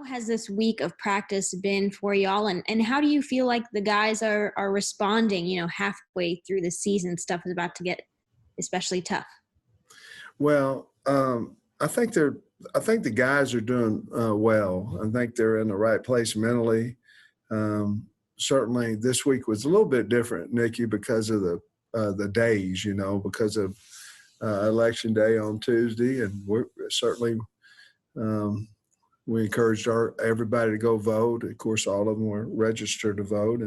has this week of practice been for y'all, and how do you feel like the guys are responding, halfway through the season? Stuff is about to get especially tough. Well, I think the guys are doing well. I think they're in the right place mentally. Certainly this week was a little bit different, Nikki, because of the days, because of Election Day on Tuesday, and we're certainly we encouraged everybody to go vote. Of course, all of them were registered to vote,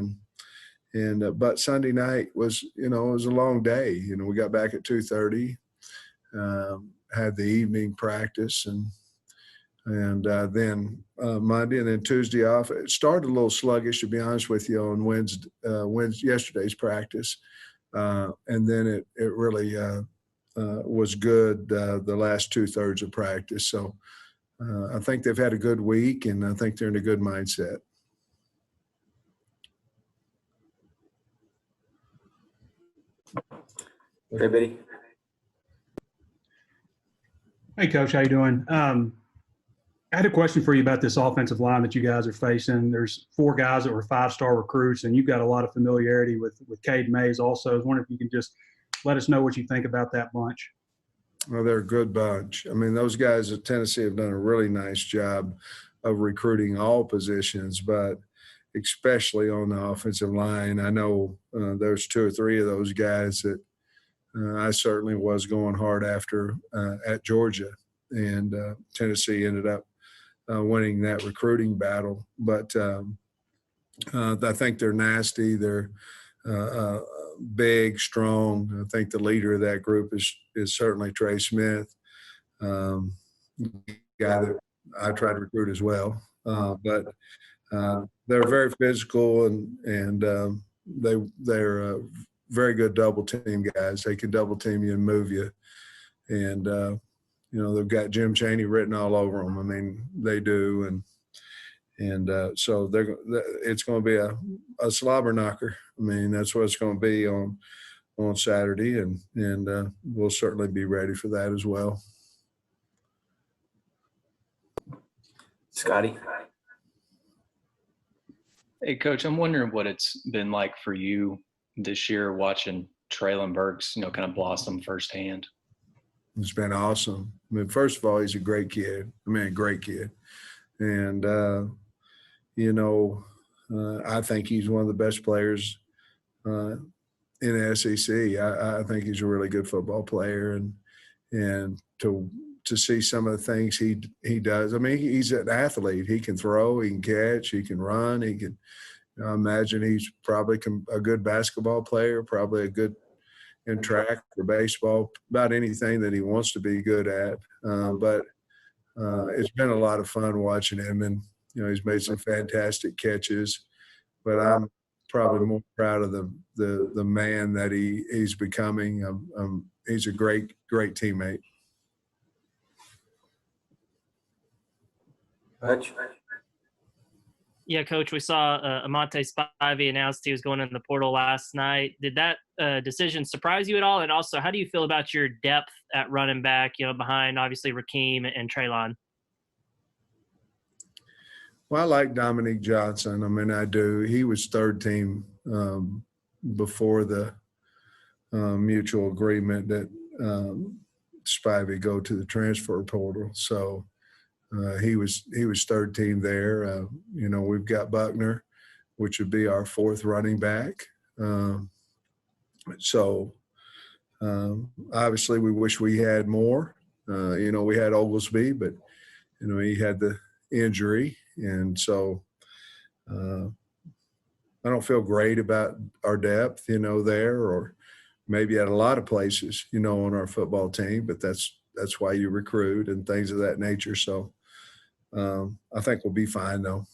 but Sunday night was, it was a long day. We got back at 2:30, had the evening practice, and then Monday and then Tuesday off. It started a little sluggish, to be honest with you, on yesterday's practice, and then it really was good the last 2/3 of practice. So I think they've had a good week, and I think they're in a good mindset. Hey, Biddy. Hey, Coach, how you doing? I had a question for you about this offensive line that you guys are facing. There's 4 guys that were 5-star recruits, and you've got a lot of familiarity with Cade Mays also. I was wondering if you can just let us know what you think about that bunch. Well, they're a good bunch. I mean, those guys at Tennessee have done a really nice job of recruiting all positions, but especially on the offensive line. I know there's 2 or 3 of those guys that I certainly was going hard after at Georgia, and Tennessee ended up winning that recruiting battle. But I think they're nasty. They're big, strong. I think the leader of that group is certainly Trey Smith, guy that I tried to recruit as well. But they're very physical, and they're very good double team guys. They can double team you and move you, and they've got Jim Chaney written all over them. I mean, they do, and so it's going to be a slobber knocker. I mean, that's what it's going to be on Saturday, and we'll certainly be ready for that as well. Scotty. Hey, Coach, I'm wondering what it's been like for you this year watching Traylon Burks, kind of blossom firsthand. It's been awesome. I mean, first of all, he's a great kid. A great kid. And, I think he's one of the best players in the SEC. I think he's a really good football player. And to see some of the things he does, I mean, he's an athlete. He can throw, he can catch, he can run, he can I imagine he's probably a good basketball player, probably a good in track or baseball, about anything that he wants to be good at. But it's been a lot of fun watching him, and he's made some fantastic catches. But I'm probably more proud of the man that he's becoming. He's a great teammate. Hutch. Yeah, Coach, we saw Amante Spivey announced he was going in the portal last night. Did that decision surprise you at all? And also, how do you feel about your depth at running back, behind obviously Rakeem and Traylon? Well, I like Dominique Johnson. I mean, I do. He was third team before the mutual agreement that Spivey go to the transfer portal. So he was third team there. We've got Buckner, which would be our fourth running back. So obviously we wish we had more. We had Oglesby, but he had the injury, and so I don't feel great about our depth, there, or maybe at a lot of places, on our football team. But that's why you recruit and things of that nature. So I think we'll be fine, though.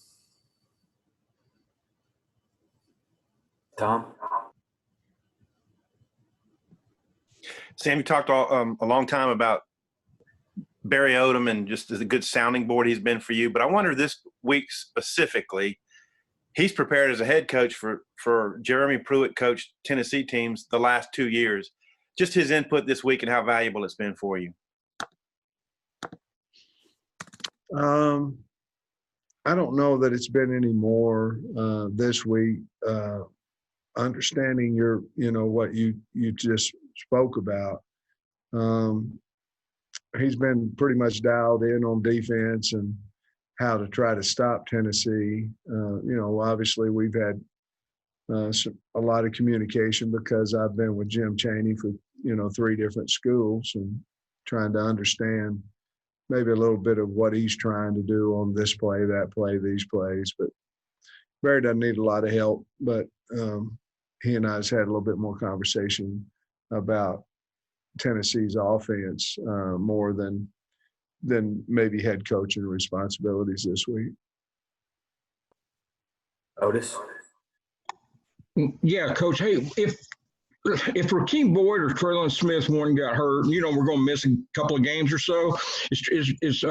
Tom? Sam, you talked a long time about Barry Odom and just as a good sounding board he's been for you. But I wonder this week specifically, he's prepared as a head coach for Jeremy Pruitt coached Tennessee teams the last 2 years. Just his input this week and how valuable it's been for you. I don't know that it's been any more this week. Understanding what you just spoke about. He's been pretty much dialed in on defense and how to try to stop Tennessee. Obviously we've had a lot of communication because I've been with Jim Chaney for 3 different schools and trying to understand maybe a little bit of what he's trying to do on this play, that play, these plays. But Barry doesn't need a lot of help, but he and I has had a little bit more conversation about Tennessee's offense more than maybe head coaching responsibilities this week. Otis? Yeah, Coach. Hey, if Rakeem Boyd or Traylon Smith one got hurt, we're going to miss a couple of games or so. Is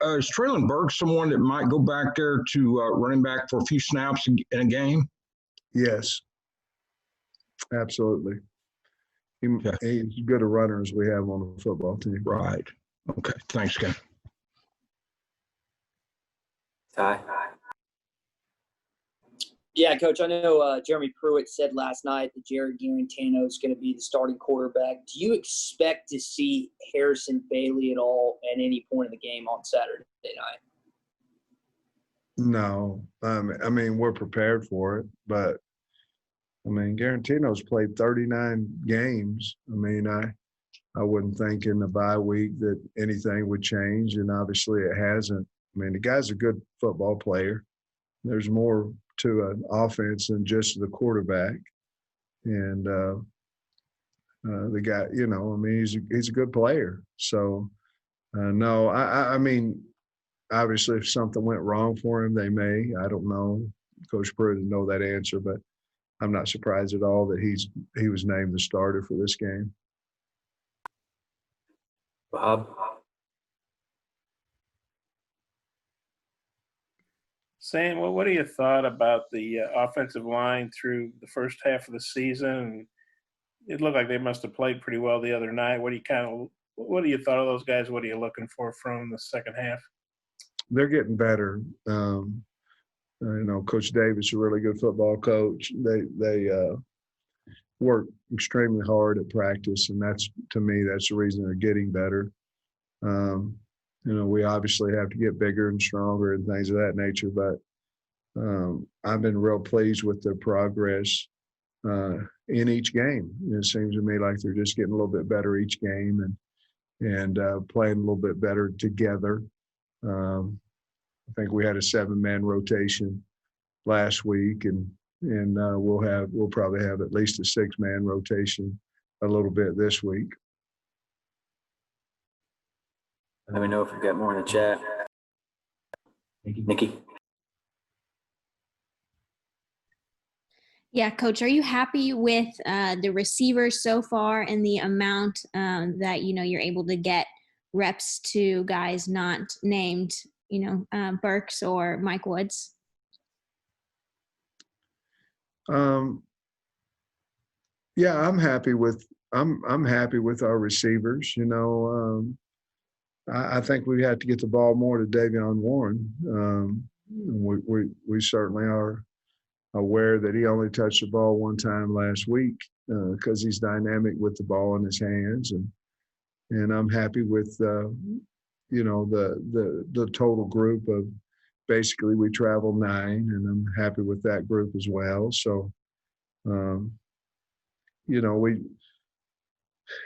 Traylon Burks someone that might go back there to running back for a few snaps in a game? Yes, absolutely. He's as good a runner as we have on the football team. Right. Okay. Thanks, Ken. Ty? Yeah, Coach, I know Jeremy Pruitt said last night that Jared Garantano is going to be the starting quarterback. Do you expect to see Harrison Bailey at all at any point in the game on Saturday night? No. I mean, we're prepared for it, but Garantino's played 39 games. I wouldn't think in the bye week that anything would change, and obviously it hasn't. The guy's a good football player. There's more to an offense than just the quarterback. And the guy, he's a good player. So, no, I mean, obviously if something went wrong for him, they may. I don't know. Coach Pruitt didn't know that answer, but I'm not surprised at all that he was named the starter for this game. Bob? Sam, what are your thoughts about the offensive line through the first half of the season? It looked like they must have played pretty well the other night. What are your thoughts of those guys? What are you looking for from the second half? They're getting better. Coach Davis is a really good football coach. They work extremely hard at practice, and that's the reason they're getting better. We obviously have to get bigger and stronger and things of that nature, but I've been real pleased with their progress in each game. It seems to me like they're just getting a little bit better each game and playing a little bit better together. I think we had a 7-man rotation last week, and we'll probably have at least a 6-man rotation a little bit this week. Let me know if we got more in the chat. Nikki? Yeah, Coach, are you happy with the receivers so far and the amount that, you're able to get reps to guys not named, Burks or Mike Woods? Yeah, I'm happy with our receivers. I think we have to get the ball more to Davion Warren. We certainly are aware that he only touched the ball one time last week because he's dynamic with the ball in his hands, and I'm happy with the total group of basically we travel 9, and I'm happy with that group as well. So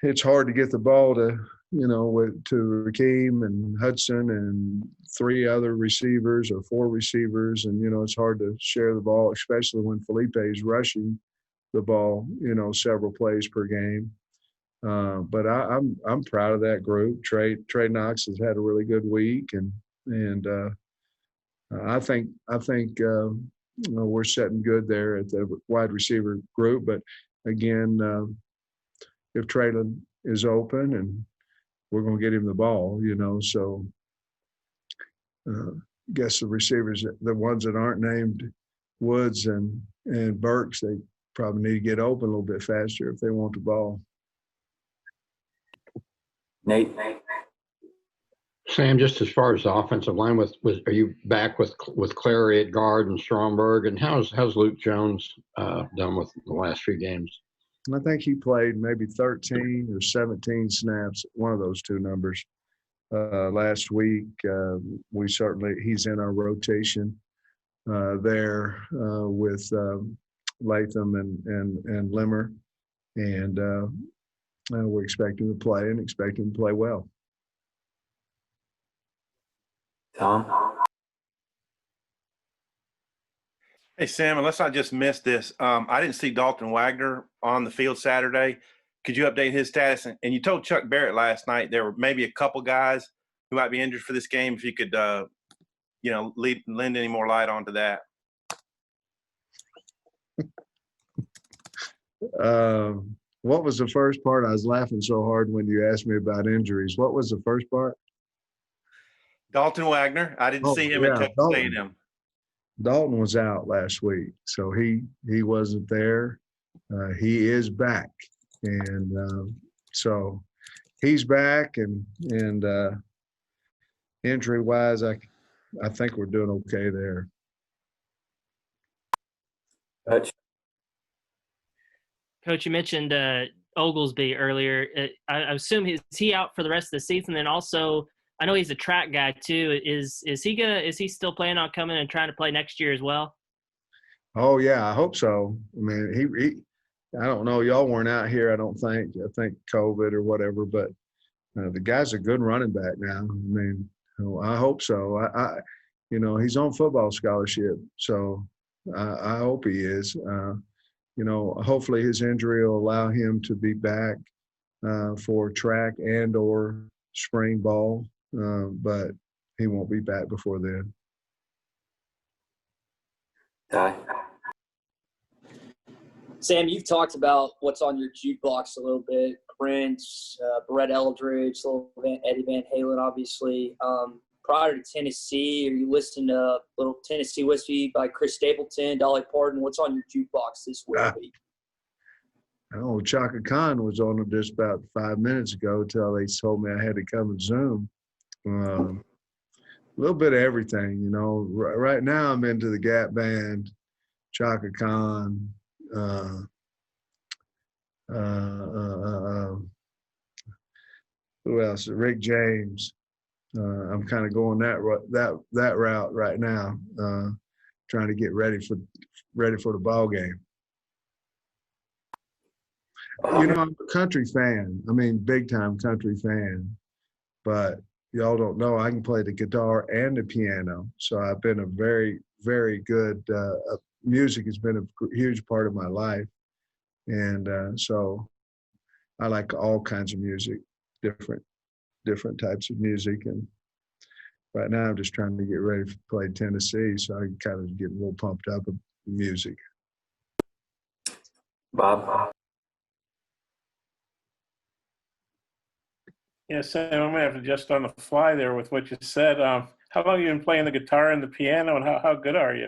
it's hard to get the ball to Rakeem and Hudson and 3 other receivers or 4 receivers. And, it's hard to share the ball, especially when Felipe is rushing the ball, several plays per game. But I'm proud of that group. Trey Knox has had a really good week. And I think we're setting good there at the wide receiver group. But again, if Traylon is open and we're going to get him the ball, so guess the receivers, the ones that aren't named Woods and Burks, they probably need to get open a little bit faster if they want the ball. Nate? Sam, just as far as the offensive line, are you back with Clary at guard and Stromberg, and how's Luke Jones done with the last few games? I think he played maybe 13 or 17 snaps, one of those two numbers. Last week, he's in our rotation there with Latham and Limmer, and we expect him to play and expect him to play well. Tom? Hey, Sam, unless I just missed this, I didn't see Dalton Wagner on the field Saturday. Could you update his status? And you told Chuck Barrett last night there were maybe a couple guys who might be injured for this game. If you could, lend any more light onto that. What was the first part? I was laughing so hard when you asked me about injuries. What was the first part? Dalton Wagner. I didn't see him at Texas A&M. Dalton was out last week, so he wasn't there. He is back, and so he's back. And injury wise, I think we're doing okay there. Coach, you mentioned Oglesby earlier. I assume is he out for the rest of the season? And also, I know he's a track guy too. Is he still planning on coming and trying to play next year as well? Oh yeah, I hope so. I mean, he I don't know. Y'all weren't out here, I don't think. I think COVID or whatever. But the guy's a good running back now. I mean, I hope so. He's on football scholarship, so I hope he is. Hopefully his injury will allow him to be back for track and or spring ball, but he won't be back before then. Ty? Sam, you've talked about what's on your jukebox a little bit. Prince, Brett Eldridge, Eddie Van Halen, obviously. Prior to Tennessee, are you listening to a little Tennessee whiskey by Chris Stapleton, Dolly Parton? What's on your jukebox this week? Oh, Chaka Khan was on it just about 5 minutes ago until they told me I had to come and Zoom. A little bit of everything, Right now I'm into the Gap Band, Chaka Khan, who else? Rick James. I'm kind of going that route right now, trying to get ready for the ball game. I'm a country fan. I mean, big time country fan. But y'all don't know I can play the guitar and the piano. So I've been a very, very good. Music has been a huge part of my life, and so I like all kinds of music, different types of music. And right now I'm just trying to get ready to play Tennessee, so I can kind of get a little pumped up with music. Bob? Yeah, Sam, I'm going to have to just on the fly there with what you said. How long have you been playing the guitar and the piano, and how good are you?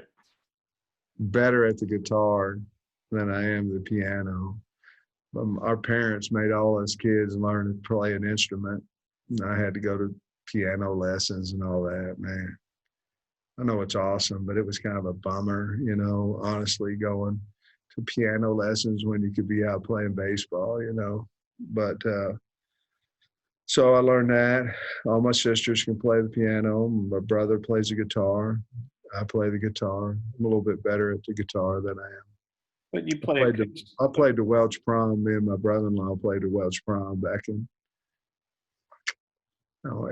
Better at the guitar than I am the piano. Our parents made all us kids learn to play an instrument. I had to go to piano lessons and all that, man. I know it's awesome, but it was kind of a bummer, honestly, going to piano lessons when you could be out playing baseball, But so I learned that. All my sisters can play the piano. My brother plays the guitar. I play the guitar. I'm a little bit better at the guitar than I am. But you I played the Welch Prom. Me and my brother-in-law played the Welch Prom back in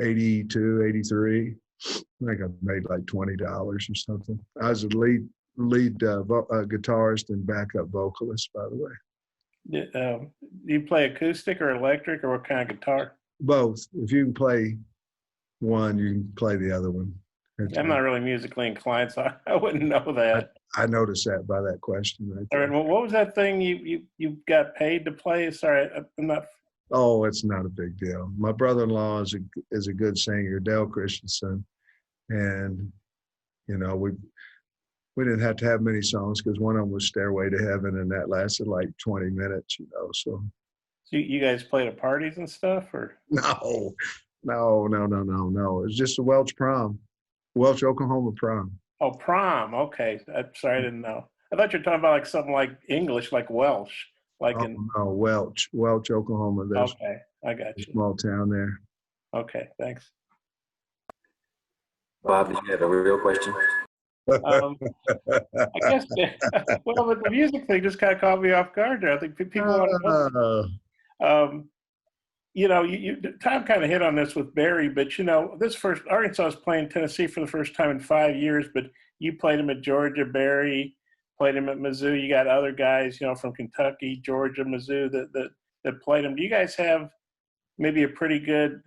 82, 83. I think I made like $20 or something. I was the lead guitarist and backup vocalist, by the way. Do you play acoustic or electric, or what kind of guitar? Both. If you can play one, you can play the other one. I'm not really musically inclined, so I wouldn't know that. I noticed that by that question right there. All right, well, what was that thing you got paid to play? Sorry, I'm not. Oh, it's not a big deal. My brother-in-law is a good singer, Dale Christensen, and we didn't have to have many songs because one of them was "Stairway to Heaven," and that lasted like 20 minutes. So you guys played at parties and stuff, or no, No. It's just a Welch prom, Welch, Oklahoma prom. Oh, prom. Okay. I'm sorry, I didn't know. I thought you were talking about like something like English, like Welsh, like Oh, in. no, Welch, Oklahoma. There's Okay, I got a you. small town there. Okay, thanks. Bob, did you have a real question? I guess. Well, but the music thing just kind of caught me off guard there. I think people want to know. You know, Tom kind of hit on this with Barry, but you know, Arkansas is playing Tennessee for the first time in 5 years. But you played him at Georgia, Barry played him at Mizzou. You got other guys, you know, from Kentucky, Georgia, Mizzou that played him. Do you guys have maybe a pretty good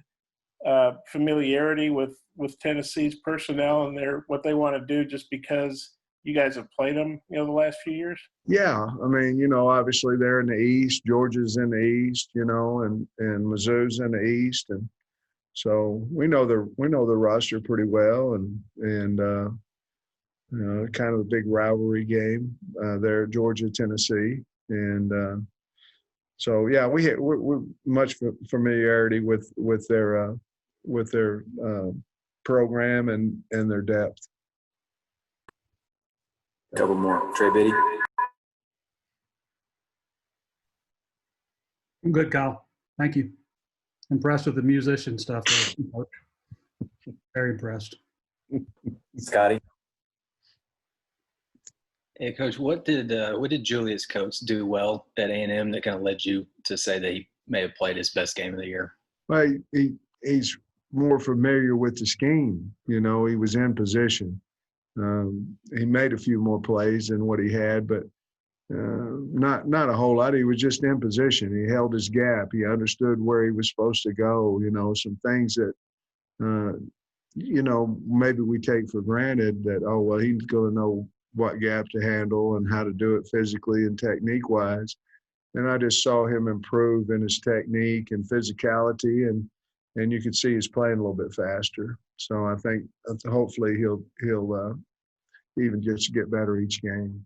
familiarity with Tennessee's personnel and what they want to do, just because you guys have played them, you know, the last few years? Yeah, I mean, you know, obviously they're in the East. Georgia's in the East, you know, and Mizzou's in the East, and so we know the roster pretty well, and you know, kind of a big rivalry game there, Georgia, Tennessee, and so yeah, we're much familiarity with their program and their depth. Couple more. Trey Biddy. I'm good, Kyle. Thank you. Impressed with the musician stuff, though. Very impressed. Scotty. Hey, Coach, what did Julius Coates do well at A&M that kind of led you to say that he may have played his best game of the year? Well, he's more familiar with the scheme. You know, he was in position. He made a few more plays than what he had, but not a whole lot. He was just in position. He held his gap. He understood where he was supposed to go. You know, some things that you know, maybe we take for granted that, oh well, he's going to know what gap to handle and how to do it physically and technique wise. And I just saw him improve in his technique and physicality, and you could see he's playing a little bit faster. So I think hopefully he'll even just get better each game.